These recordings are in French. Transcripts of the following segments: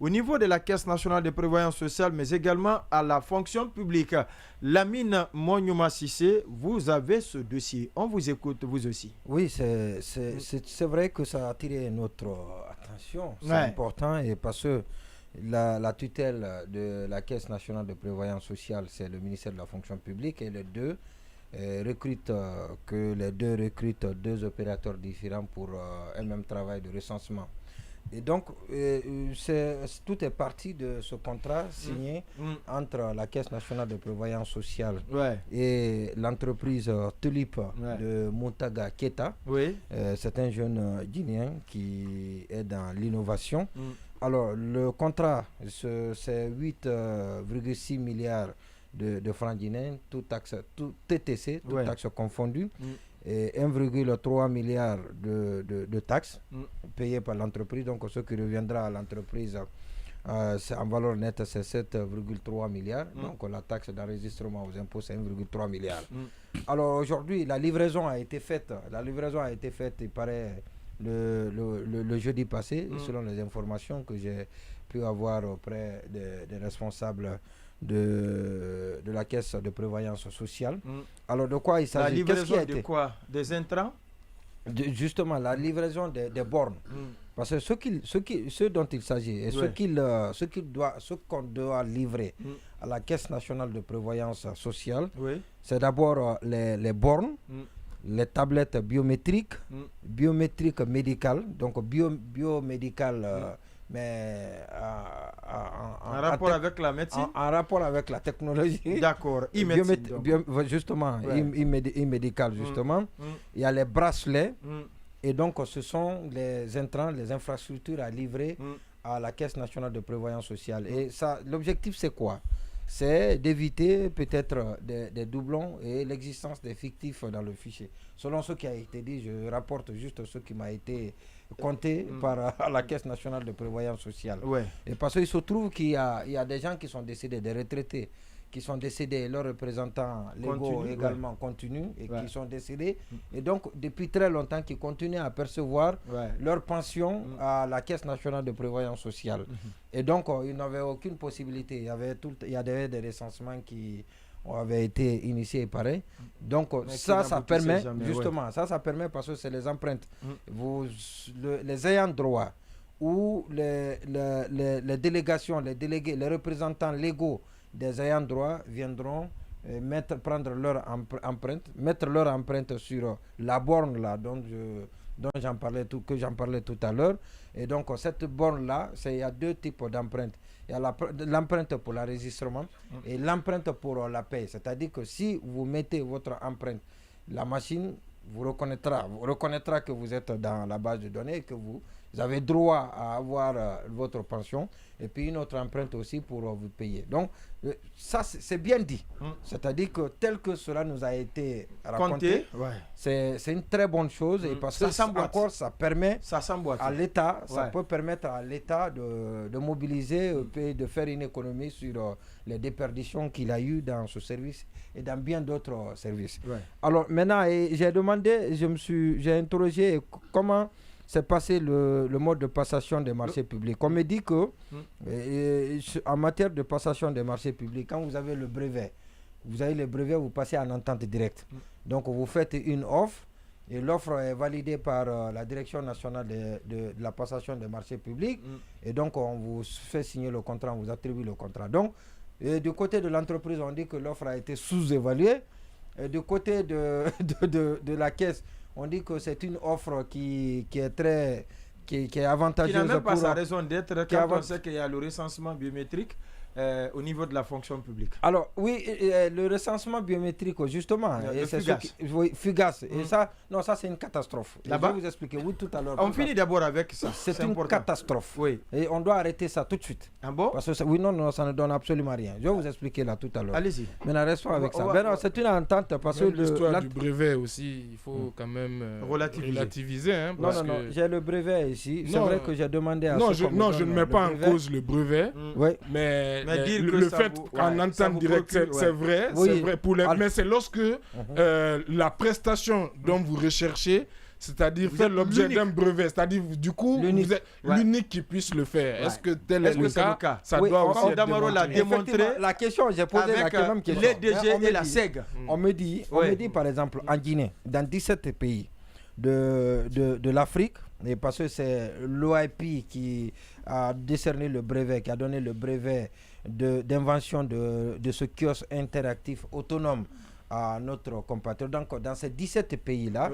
au niveau de la Caisse nationale de prévoyance sociale, mais également à la fonction publique. Lamine Monyouma Sissé, vous avez ce dossier. On vous écoute, vous aussi. Oui, c'est vrai que ça a attiré notre attention. C'est important et parce que la tutelle de la Caisse nationale de prévoyance sociale, c'est le ministère de la fonction publique et les deux recrutent deux opérateurs différents pour un même travail de recensement. Et donc, tout est parti de ce contrat signé entre la Caisse nationale de prévoyance sociale et l'entreprise Tulip de Moutaga Keta. C'est un jeune Guinéen qui est dans l'innovation. Alors, le contrat, c'est 8,6 milliards de francs guinéens, tout TTC, toutes taxes confondues. Et 1,3 milliard de taxes payées par l'entreprise, donc ce qui reviendra à l'entreprise en valeur nette c'est 7,3 milliards, donc la taxe d'enregistrement aux impôts c'est 1,3 milliard. Alors aujourd'hui la livraison a été faite, il paraît le jeudi passé, selon les informations que j'ai pu avoir auprès des responsables de la caisse de prévoyance sociale. Alors de quoi il s'agit? La livraison de quoi? Des intrants? Justement, la livraison des bornes. Parce que ce dont il s'agit et ce qu'on doit livrer à la Caisse nationale de prévoyance sociale, c'est d'abord les bornes, les tablettes biométriques, biométriques médicales, donc biomédicales, mais en rapport avec la médecine, en rapport avec la technologie. D'accord, justement, e-médical, justement. Il y a les bracelets, et donc ce sont les intrants, les infrastructures à livrer à la Caisse nationale de prévoyance sociale. Et ça, l'objectif, c'est quoi? C'est d'éviter peut-être des doublons et l'existence des fictifs dans le fichier. Selon ce qui a été dit, je rapporte juste ce qui m'a été compté par la Caisse nationale de prévoyance sociale. Et parce qu'il se trouve qu'il y a des gens qui sont décédés, des retraités qui sont décédés, leurs représentants légaux également continuent et qui sont décédés. Et donc, depuis très longtemps, qui continuent à percevoir leur pension à la Caisse nationale de prévoyance sociale. Et donc, ils n'avaient aucune possibilité. Il y avait des recensements qui avaient été initiés et pareil. Donc, ça permet, justement, ça permet parce que c'est les empreintes. Les ayants droit ou les délégations, les délégués, les représentants légaux des ayants droit viendront prendre leur empreinte, mettre leur empreinte sur la borne là dont j'en parlais tout à l'heure. Et donc cette borne là, il y a deux types d'empreintes. Il y a l'empreinte pour l'enregistrement et l'empreinte pour la paie. C'est-à-dire que si vous mettez votre empreinte, la machine vous reconnaîtra que vous êtes dans la base de données et que vous avez droit à avoir votre pension, et puis une autre empreinte aussi pour vous payer. Donc ça c'est bien dit. C'est-à-dire que tel que cela nous a été raconté, c'est une très bonne chose, et parce que ça permet à l'État, ça peut permettre à l'État de mobiliser et de faire une économie sur les déperditions qu'il a eues dans ce service et dans bien d'autres services. Alors maintenant, j'ai interrogé comment s'est passé le mode de passation des marchés publics. On me dit que en matière de passation des marchés publics, quand vous avez le brevet, vous passez en entente directe. Donc vous faites une offre, et l'offre est validée par la direction nationale de la passation des marchés publics, et donc on vous fait signer le contrat, on vous attribue le contrat. Donc du côté de l'entreprise, on dit que l'offre a été sous-évaluée, et du côté de la caisse, on dit que c'est une offre qui est avantageuse. Qui n'a même pas sa raison d'être quand on sait qu'il y a le recensement biométrique au niveau de la fonction publique. Alors oui, le recensement biométrique, justement, fugace. Et ça c'est une catastrophe. Je vais vous expliquer, tout à l'heure. On finit d'abord avec ça. C'est une catastrophe. Et on doit arrêter ça tout de suite. Ah bon? Parce que ça ne donne absolument rien. Je vais vous expliquer là tout à l'heure. Allez-y. Maintenant, restons avec ça. C'est une entente parce que l'histoire du brevet aussi, il faut quand même relativiser. Hein, non, j'ai le brevet ici. C'est vrai que j'ai demandé à je ne mets pas en cause le brevet, mais le fait qu'en entente directe, c'est vrai, c'est vrai pour les, mais c'est lorsque la prestation dont vous recherchez, c'est-à-dire faire l'objet d'un brevet, c'est-à-dire du coup, vous êtes l'unique qui puisse le faire. Est-ce que tel est le cas? Ça doit aussi être démontré. La question, j'ai posé la même question. Les DG et la SEG. On me dit par exemple, en Guinée, dans 17 pays de l'Afrique, et parce que c'est l'OIP qui a décerné le brevet, qui a donné le brevet d'invention de ce kiosque interactif autonome à notre compatriote. Donc, dans ces 17 pays-là,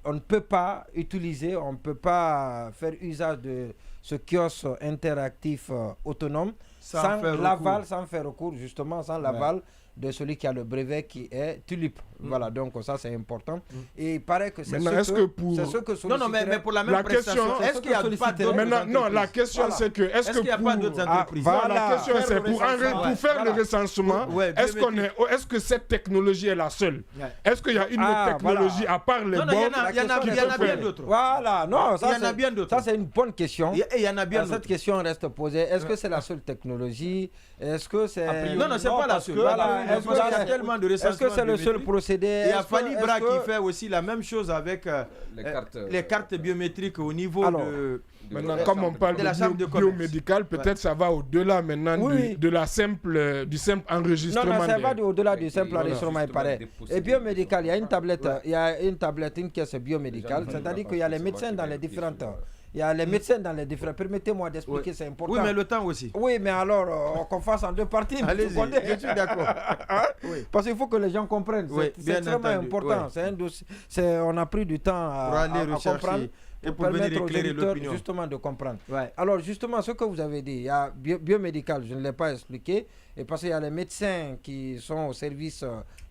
on ne peut pas utiliser, on ne peut pas faire usage de ce kiosque interactif autonome sans l'aval, sans faire recours, justement, sans l'aval de celui qui a le brevet qui est Tulip. Voilà, donc ça c'est important. Et il paraît que c'est ce que non, mais pour la même prestation, est-ce qu'il n'y a pas d'autres entreprises? Non, la question c'est que est-ce qu'il n'y a pas d'autres entreprises? La question c'est pour faire le recensement, est-ce que cette technologie est la seule? Est-ce qu'il y a une autre technologie à part les bornes? Il y en a bien d'autres. Voilà, non, il y en a bien d'autres. Ça c'est une bonne question. Et il y en a bien d'autres. Cette question reste posée. Est-ce que c'est la seule technologie? Est-ce que c'est... Non, c'est pas la seule. Est-ce que c'est le seul procédé? Il y a Fanny Bra qui fait aussi la même chose avec les cartes biométriques au niveau de... Maintenant, comme on parle de biomédical, peut-être ça va au-delà maintenant du simple enregistrement. Non, ça va au-delà du simple enregistrement, il paraît. Et biomédical, il y a une tablette, une caisse biomédicale, c'est-à-dire qu'il y a les médecins dans les différentes... Il y a les médecins dans les différents... Permettez-moi d'expliquer, c'est important. Oui, mais le temps aussi. Oui, mais alors, qu'on fasse en deux parties. Allez-y, je suis d'accord. Parce qu'il faut que les gens comprennent. C'est extrêmement important. C'est un dossier. On a pris du temps à comprendre. Et pour venir éclairer l'opinion. Justement de comprendre. Alors, justement, ce que vous avez dit, il y a biomédical, je ne l'ai pas expliqué. Et parce qu'il y a les médecins qui sont au service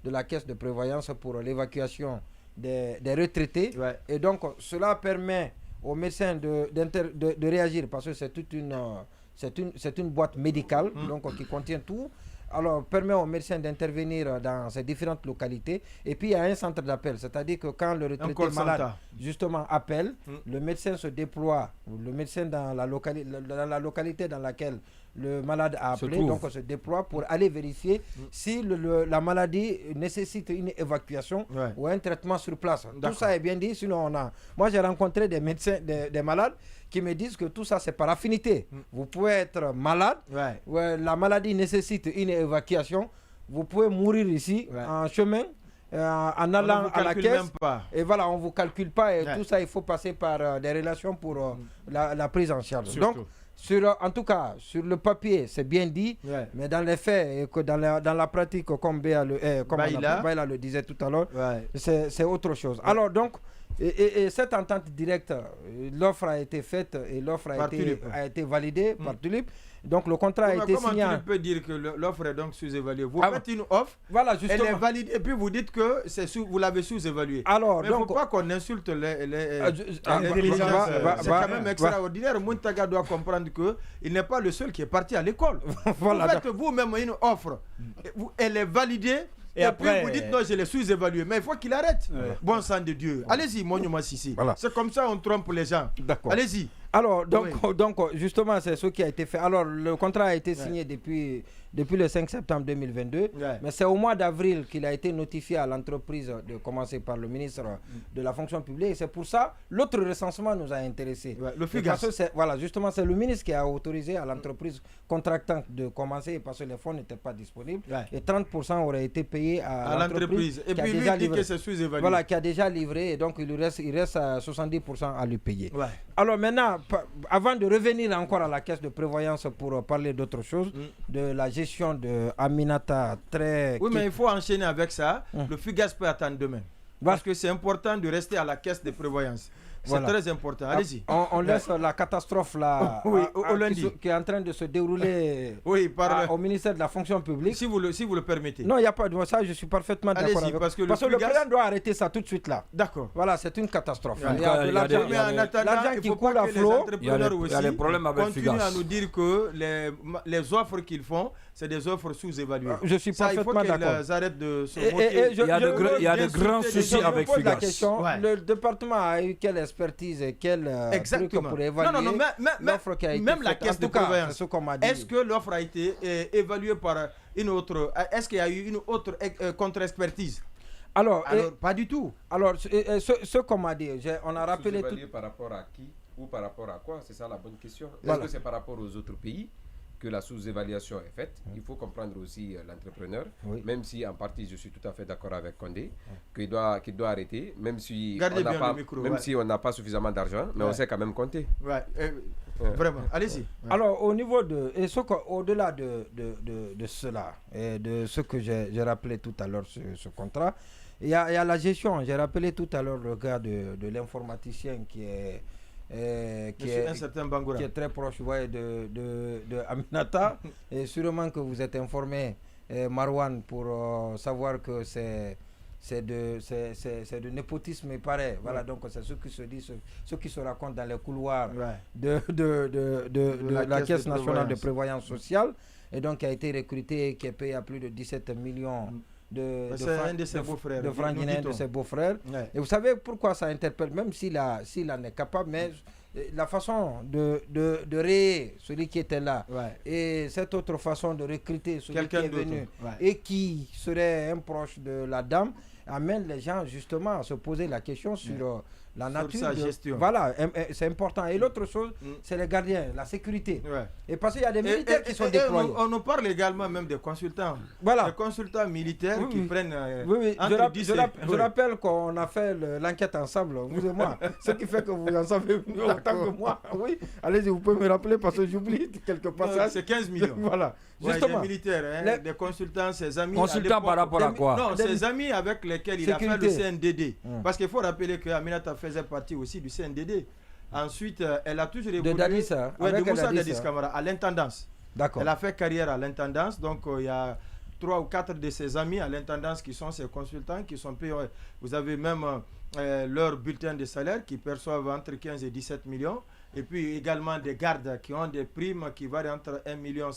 de la caisse de prévoyance pour l'évacuation des retraités. Et donc, cela permet aux médecins de réagir parce que c'est une boîte médicale donc qui contient tout. Alors, permet aux médecins d'intervenir dans ces différentes localités. Et puis, il y a un centre d'appel, c'est-à-dire que quand le retraité malade, justement, appelle, le médecin se déploie, le médecin dans la localité dans laquelle le malade a appelé, donc on se déploie pour aller vérifier si la maladie nécessite une évacuation ou un traitement sur place. Tout ça est bien dit, sinon moi j'ai rencontré des médecins, des malades qui me disent que tout ça c'est par affinité. Vous pouvez être malade, la maladie nécessite une évacuation, vous pouvez mourir ici en chemin, en allant à la caisse, et voilà, on ne vous calcule pas, et tout ça il faut passer par des relations pour la prise en charge. Donc, en tout cas, sur le papier, c'est bien dit, mais dans les faits, et que dans la pratique, comme Baïla le disait tout à l'heure, c'est autre chose. Alors donc, et cette entente directe, l'offre a été faite et l'offre a été validée par Tulip. Donc le contrat a été signé. Comment tu peux dire que l'offre est donc sous-évaluée? Vous faites une offre, elle est valide et puis vous dites que vous l'avez sous-évaluée. Alors, mais il ne faut pas qu'on insulte les intelligences. C'est quand même extraordinaire. Muntaga doit comprendre qu'il n'est pas le seul qui est parti à l'école. Vous faites vous-même une offre, elle est validée. Et après, vous dites non, je l'ai sous-évalué. Mais il faut qu'il arrête. Bon sang de Dieu. Allez-y, Monument Sissi. C'est comme ça on trompe les gens. Allez-y. Alors, donc, justement, c'est ce qui a été fait. Alors, le contrat a été signé depuis le 5 septembre 2022. Mais c'est au mois d'avril qu'il a été notifié à l'entreprise de commencer par le ministre de la fonction publique. Et c'est pour ça, l'autre recensement nous a intéressés. Le FUGAS. Voilà, justement, c'est le ministre qui a autorisé à l'entreprise contractante de commencer parce que les fonds n'étaient pas disponibles. Et 30% auraient été payés à l'entreprise. Et puis lui dit que c'est sous-évalué. Voilà, qui a déjà livré. Et donc, il reste 70% à lui payer. Alors maintenant, avant de revenir encore à la caisse de prévoyance pour parler d'autre chose, de la gestion de Aminata très... Oui, mais il faut enchaîner avec ça. Le FUGAS peut attendre demain. Parce que c'est important de rester à la caisse de prévoyance. C'est très important. Allez-y. On laisse la catastrophe là, au lundi, qui est en train de se dérouler au ministère de la fonction publique. Si vous le permettez. Non, il n'y a pas de ça, je suis parfaitement d'accord avec vous. Parce que le président doit arrêter ça tout de suite là. D'accord. Voilà, c'est une catastrophe. Il y a l'argent qui coule à flot. Il y a des problèmes avec FUGAS. Continuent à nous dire que les offres qu'ils font, c'est des offres sous-évaluées. Je suis parfaitement d'accord. Il faut qu'ils arrêtent de se moquer. Il y a de grands soucis avec Fugass. Le département a eu quelle expertise et quel truc pour évaluer l'offre qui a été même la caisse de prévoyance. Est-ce que l'offre a été évaluée par une autre... Est-ce qu'il y a eu une autre contre-expertise? Alors, pas du tout. Alors, ce qu'on m'a dit, on a rappelé... Sous-évalué par rapport à qui ou par rapport à quoi? C'est ça la bonne question. Est-ce que c'est par rapport aux autres pays que la sous-évaluation est faite? Il faut comprendre aussi l'entrepreneur, même si en partie je suis tout à fait d'accord avec Condé, qu'il doit arrêter, même si on n'a pas suffisamment d'argent, mais on sait quand même compter. Vraiment, allez-y. Alors, au niveau de... Au-delà de cela, et de ce que j'ai rappelé tout à l'heure, ce contrat, il y a la gestion. J'ai rappelé tout à l'heure le cas de l'informaticien qui est très proche de Aminata. Et sûrement que vous êtes informé, Marwan, pour savoir que c'est de népotisme et pareil. Voilà, donc c'est ce qui se dit, ce qui se raconte dans les couloirs de la Caisse nationale de prévoyance sociale, et donc qui a été recruté, qui est payé à plus de 17 millions de francs guinéens de ses beaux-frères. Et vous savez pourquoi ça interpelle, même s'il en est capable, mais la façon de rayer celui qui était là, et cette autre façon de recruter celui qui est venu, et qui serait un proche de la dame, amène les gens justement à se poser la question sur la nature sa gestion. Voilà, c'est important. Et l'autre chose, c'est les gardiens, la sécurité. Et parce qu'il y a des militaires qui sont déployés. On nous parle également même des consultants. Des consultants militaires qui prennent... Je rappelle qu'on a fait l'enquête ensemble, vous et moi. Ce qui fait que vous en savez mieux autant que moi. Oui, allez-y, vous pouvez me rappeler parce que j'oublie quelque passages. C'est 15 millions. Voilà. Justement. Des militaires, des consultants, ses amis. Consultants par rapport à quoi? Non, ses amis avec lesquels il a fait le CNDD. Parce qu'il faut rappeler que Aminata faisait partie aussi du CNDD. Ensuite, elle a toujours évolué. De Moussa Dadis Camara, à l'intendance. D'accord. Elle a fait carrière à l'intendance. Donc, il y a 3 ou 4 de ses amis à l'intendance qui sont ses consultants, qui sont payés. Vous avez même leur bulletin de salaire qui perçoivent entre 15 et 17 millions. Et puis également des gardes qui ont des primes qui varient entre 1,5 million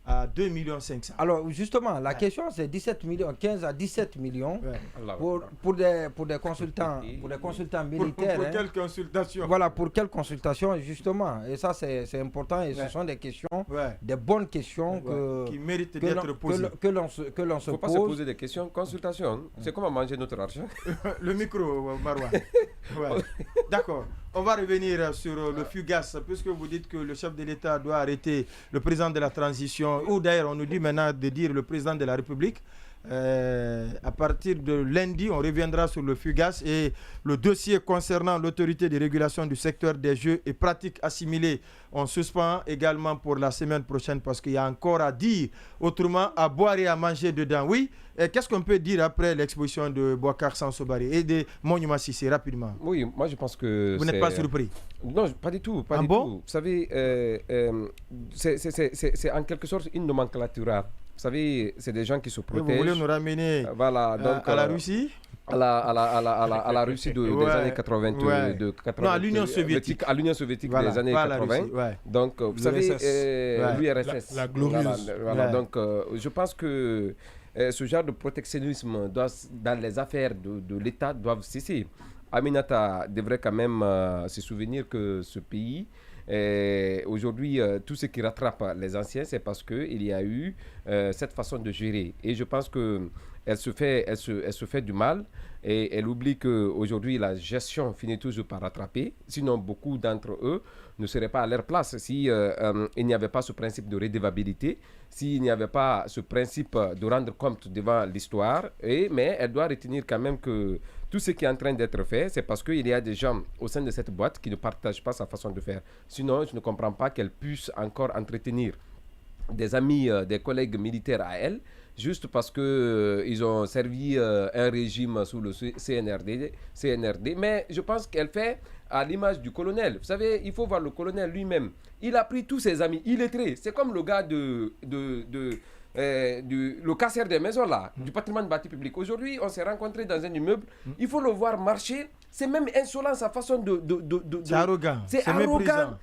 à 2,5 millions. Alors justement, la question c'est 17 millions, 15 à 17 millions pour des consultants, militaires. Pour quelle consultation? Voilà, pour quelle consultation justement. Et ça c'est important, et ce sont des questions, des bonnes questions qui méritent d'être posées. Que l'on se pose. Faut pas se poser des questions. Consultation, c'est comment manger notre argent. Le micro, Marwan. D'accord. On va revenir sur le Fugass, puisque vous dites que le chef de l'État doit arrêter le président de la transition, ou d'ailleurs on nous dit maintenant de dire le président de la République. À partir de lundi, on reviendra sur le Fugass et le dossier concernant l'autorité de régulation du secteur des jeux et pratiques assimilées. On suspend également pour la semaine prochaine parce qu'il y a encore à dire, autrement à boire et à manger dedans. Oui, qu'est-ce qu'on peut dire après l'exposition de Boubacar Sansobari et de Monument Sissé rapidement? Oui, moi je pense que vous n'êtes pas surpris? Non, pas du tout. Pas du tout. Vous savez, c'est en quelque sorte une nomenclature. Vous savez, c'est des gens qui se protègent. Vous voulez nous ramener à la Russie? À la Russie des années 80. Non, à l'Union soviétique. À l'Union soviétique des années 80. Donc, vous savez, l'URSS. La glorieuse. Voilà. Donc, je pense que ce genre de protectionnisme dans les affaires de l'État doivent cesser. Aminata devrait quand même se souvenir que ce pays... aujourd'hui, tout ce qui rattrape les anciens, c'est parce qu'il y a eu cette façon de gérer. Et je pense qu'elle se fait du mal et elle oublie qu'aujourd'hui, la gestion finit toujours par rattraper. Sinon, beaucoup d'entre eux ne seraient pas à leur place si il n'y avait pas ce principe de redevabilité, s'il n'y avait pas ce principe de rendre compte devant l'histoire. Mais elle doit retenir quand même que tout ce qui est en train d'être fait, c'est parce qu'il y a des gens au sein de cette boîte qui ne partagent pas sa façon de faire. Sinon, je ne comprends pas qu'elle puisse encore entretenir des amis, des collègues militaires à elle, juste parce qu'ils ont servi un régime sous le CNRD. Mais je pense qu'elle fait à l'image du colonel. Vous savez, il faut voir le colonel lui-même. Il a pris tous ses amis illettrés. C'est comme le gars le casseur des maisons là, du patrimoine bâti public. Aujourd'hui, on s'est rencontré dans un immeuble. Il faut le voir marcher c'est même insolent sa façon de c'est arrogant. C'est arrogant.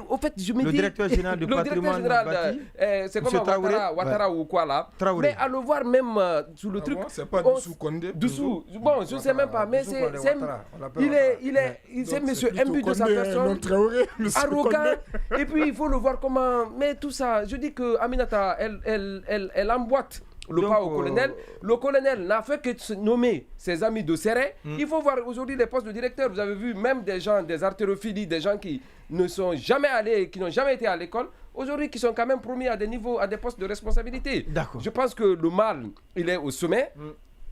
Au fait, je me dis... Le directeur général du patrimoine bâti, c'est comme Ouattara ou quoi là. Traoré. Mais à le voir même sous le truc... C'est pas Dessous Condé. Dessous. Bon, je ne sais même pas, mais c'est monsieur imbu de sa personne, arrogant. Et puis, il faut le voir comment... Mais tout ça, je dis que Aminata, elle emboîte le pas au colonel. Le colonel n'a fait que nommer ses amis de Serré. Il faut voir aujourd'hui les postes de directeur. Vous avez vu même des gens, des artérophiles, des gens qui ne sont jamais allés, qui n'ont jamais été à l'école, aujourd'hui qui sont quand même promis à des niveaux, à des postes de responsabilité. Je pense que le mal, il est au sommet.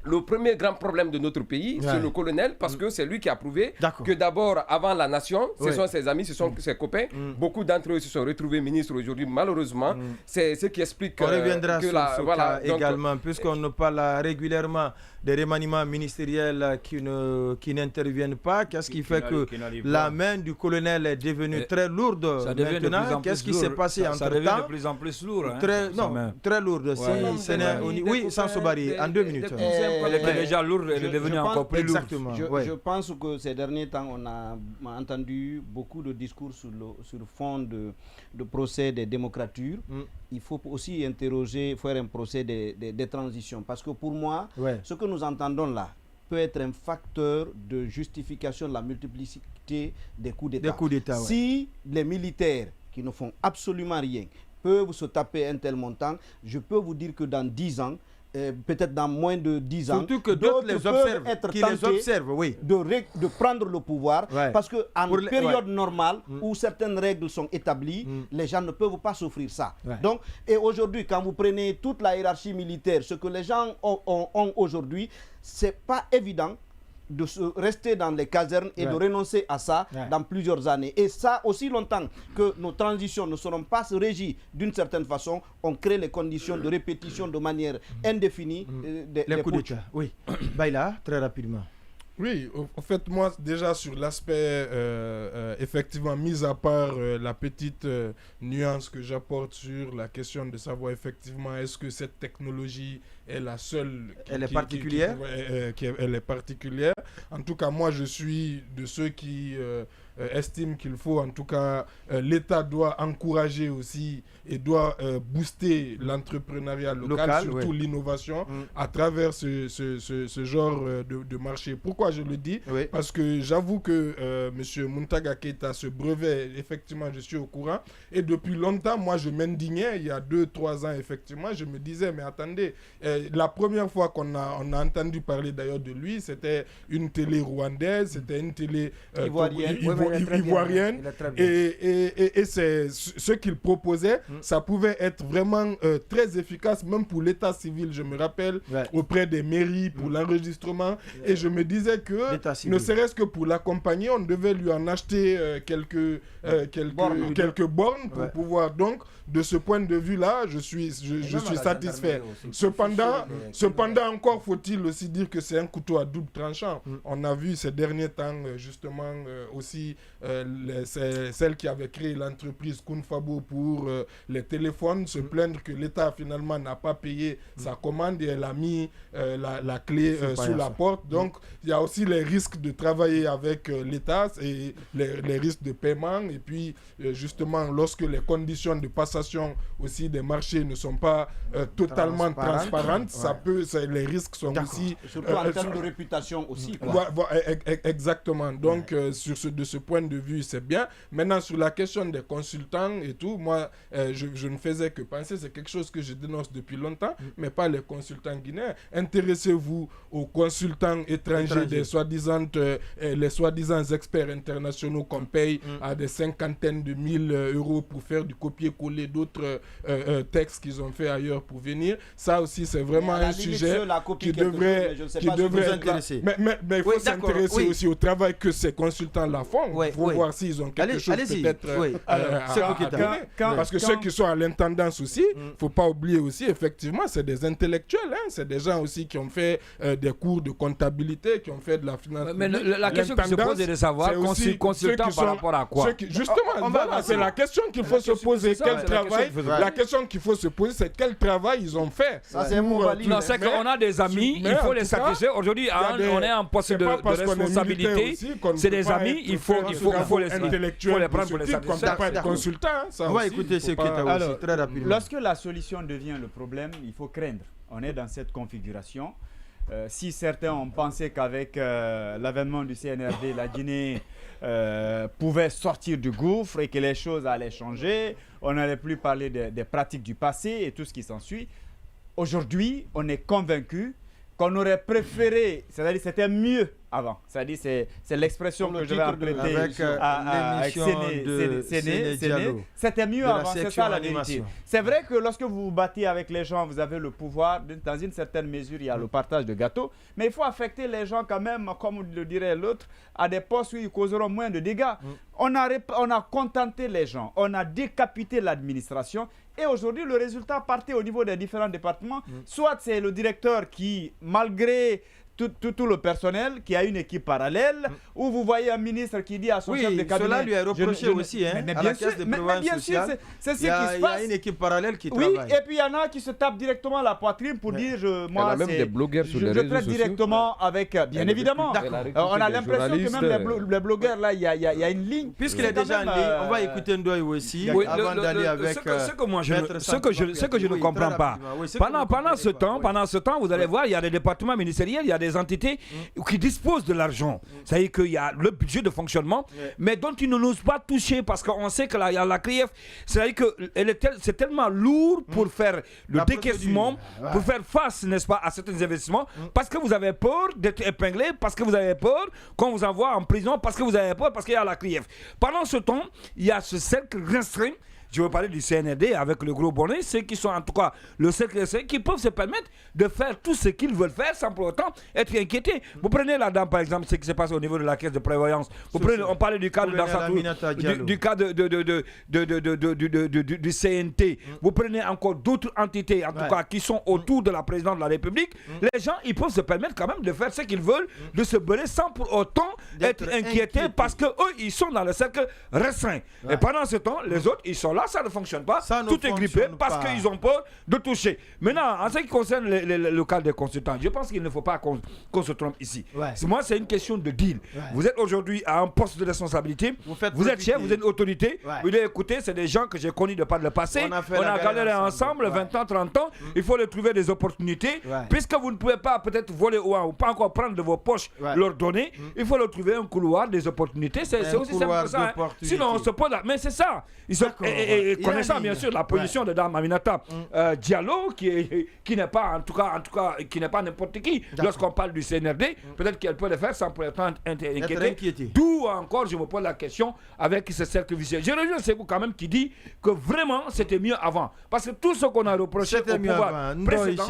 Le premier grand problème de notre pays, c'est le colonel, parce que c'est lui qui a prouvé que d'abord, avant la nation, ce sont ses amis, ce sont ses copains. Beaucoup d'entre eux se sont retrouvés ministres aujourd'hui, malheureusement. C'est ce qui explique on reviendra sur ce cas également, puisqu'on nous parle régulièrement des remaniements ministériels qui n'interviennent pas. Qu'est-ce qui fait que la main du colonel est devenue très lourde maintenant? Qu'est-ce qui s'est passé entre-temps? Ça devient de plus en plus lourd. Très lourde. Oui, sans se barrer, en 2 minutes. Elle était déjà lourde, elle est devenue encore plus lourde. Je pense que ces derniers temps, on a entendu beaucoup de discours sur le fond de procès des démocratures. Il faut aussi faire un procès des transitions. Parce que pour moi, ce que nous entendons là peut être un facteur de justification de la multiplicité des coups d'État. Si les militaires qui ne font absolument rien peuvent se taper un tel montant, je peux vous dire que dans 10 ans, peut-être dans moins de 10 ans, surtout que d'autres les observent, oui, de prendre le pouvoir, parce qu'en période normale où certaines règles sont établies, les gens ne peuvent pas s'offrir ça. Donc, et aujourd'hui, quand vous prenez toute la hiérarchie militaire, ce que les gens ont aujourd'hui, c'est pas évident de rester dans les casernes et de renoncer à ça dans plusieurs années. Et ça, aussi longtemps que nos transitions ne seront pas régies d'une certaine façon, on crée les conditions de répétition de manière indéfinie les coups d'État. Oui. Baïla, très rapidement. Oui, en fait, moi, déjà sur l'aspect, effectivement, mis à part la petite nuance que j'apporte sur la question de savoir effectivement est-ce que cette technologie est la seule elle est particulière. Elle est particulière. En tout cas, moi, je suis de ceux qui estiment qu'il faut, en tout cas, l'État doit encourager aussi et doit booster l'entrepreneuriat local, surtout l'innovation, à travers ce genre de marché. Pourquoi je le dis? Parce que j'avoue que M. Muntaga Keita, ce brevet, effectivement, je suis au courant. Et depuis longtemps, moi, je m'indignais. Il y a 2-3 ans, effectivement, je me disais, mais attendez, la première fois qu'on a entendu parler d'ailleurs de lui, c'était une télé rwandaise, c'était une télé ivoirienne. Et c'est ce qu'il proposait, ça pouvait être vraiment très efficace, même pour l'état civil, je me rappelle, auprès des mairies, pour l'enregistrement. Et je me disais que, ne serait-ce que pour l'accompagner, on devait lui en acheter quelques bornes pour pouvoir. Donc, de ce point de vue-là, je suis satisfait. Cependant, encore faut-il aussi dire que c'est un couteau à double tranchant. On a vu ces derniers temps, justement, aussi celle qui avait créé l'entreprise Kunfabo pour les téléphones se plaindre que l'État finalement n'a pas payé sa commande et elle a mis la clé sous la porte. Donc, il y a aussi les risques de travailler avec l'État et les risques de paiement. Et puis, justement, lorsque les conditions de passation aussi des marchés ne sont pas totalement transparentes, les risques sont aussi... Surtout en termes de réputation aussi. Exactement. Donc, de ce point de vue, c'est bien. Maintenant, sur la question des consultants et tout, moi, je ne faisais que penser, c'est quelque chose que je dénonce depuis longtemps, mais pas les consultants guinéens. Intéressez-vous aux consultants étrangers, les soi-disant experts internationaux qu'on paye à des cinquantaines de mille euros pour faire du copier-coller d'autres textes qu'ils ont fait ailleurs pour venir. Ça aussi, c'est vraiment un sujet qui devrait intéresser. Mais il faut s'intéresser aussi au travail que ces consultants-là font. Il faut voir s'ils ont quelque chose peut-être à donner. Parce que ceux qui sont à l'intendance aussi, il ne faut pas oublier aussi, effectivement, c'est des intellectuels. C'est des gens aussi qui ont fait des cours de comptabilité, qui ont fait de la finance. Mais la question qui se pose est de savoir, consultant par rapport à quoi? Justement, c'est la question qu'il faut se poser. La question qu'il faut se poser, c'est quel travail ils ont fait Non, c'est qu'on a des amis, il faut les sacrifier. Aujourd'hui, on est en poste de responsabilité. C'est des amis, il faut les prendre pour les sacrifier. On ne peut pas être consultant. On va écouter ce qui est aussi très rapidement. Lorsque la solution devient le problème, il faut craindre. On est dans cette configuration. Si certains ont pensé qu'avec l'avènement du CNRD, la Guinée pouvait sortir du gouffre et que les choses allaient changer, on n'allait plus parler des pratiques du passé et tout ce qui s'ensuit. Aujourd'hui, on est convaincu qu'on aurait préféré, c'est-à-dire c'était mieux avant. C'est-à-dire c'est l'expression que je vais emprunter avec Séné. C'était mieux avant, c'est ça la vérité. C'est vrai que lorsque vous vous battez avec les gens, vous avez le pouvoir, dans une certaine mesure, il y a le partage de gâteaux, mais il faut affecter les gens quand même, comme le dirait l'autre, à des postes où ils causeront moins de dégâts. On a contenté les gens, on a décapité l'administration, et aujourd'hui, le résultat partait au niveau des différents départements. Soit c'est le directeur qui, malgré tout le personnel, qui a une équipe parallèle, où vous voyez un ministre qui dit à son chef de cabinet... cela lui est reproché aussi, à la caisse de prévoyance sociale. C'est ce qui se passe. Il y a une équipe parallèle qui travaille. Oui, et puis il y en a qui se tapent directement la poitrine pour dire, moi, même des blogueurs sur les réseaux traite sociaux. directement avec... Bien évidemment. On a l'impression que même les blogueurs, là, il y a une ligne. Puisqu'il est déjà en ligne, on va écouter Ndoye aussi, avant d'aller avec... Ce que je ne comprends pas. Pendant ce temps, vous allez voir, il y a des départements ministériels, il y a des entités qui disposent de l'argent. C'est-à-dire qu'il y a le budget de fonctionnement, mais dont ils ne n'osent pas toucher parce qu'on sait que la CRIEF, c'est-à-dire que c'est tellement lourd pour faire le décaissement, pour faire face, n'est-ce pas, à certains investissements, parce que vous avez peur d'être épinglé, parce que vous avez peur qu'on vous envoie en prison, parce que vous avez peur, parce qu'il y a la CRIEF. Pendant ce temps, il y a ce cercle restreint. Je veux parler du CNRD avec le gros bonnet, ceux qui sont en tout cas le cercle restreint, qui peuvent se permettre de faire tout ce qu'ils veulent faire sans pour autant être inquiétés. Vous prenez là-dedans, par exemple, ce qui se passe au niveau de la caisse de prévoyance. On parlait du cas de du cas du CNT. Vous prenez encore d'autres entités, en tout cas, qui sont autour de la présidente de la République. Les gens, ils peuvent se permettre quand même de faire ce qu'ils veulent, de se beurrer sans pour autant être inquiétés parce qu'eux, ils sont dans le cercle restreint. Et pendant ce temps, les autres, ils sont là, ça ne fonctionne pas, tout est grippé parce qu'ils ont peur de toucher. Maintenant, en ce qui concerne le cas des consultants, je pense qu'il ne faut pas qu'on se trompe ici. Moi, c'est une question de deal. Vous êtes aujourd'hui à un poste de responsabilité, vous êtes chef, vous êtes une autorité, vous dites écoutez, c'est des gens que j'ai connus de par le passé, on a galéré ensemble 20 ans, 30 ans, il faut leur trouver des opportunités, puisque vous ne pouvez pas peut-être voler ou pas encore prendre de vos poches, leur donner, il faut leur trouver un couloir des opportunités, c'est aussi simple que ça. Sinon, on se pose là, mais c'est ça. Et connaissant bien sûr la position de Dame Aminata Diallo, qui n'est pas en tout cas qui n'est pas n'importe qui. Lorsqu'on parle du CNRD, peut-être qu'elle peut le faire sans pour être inquiétée. D'où encore je me pose la question avec ce cercle vicieux. Je rejoins Sebou quand même qui dit que vraiment c'était mieux avant. Parce que tout ce qu'on a reproché au pouvoir précédent,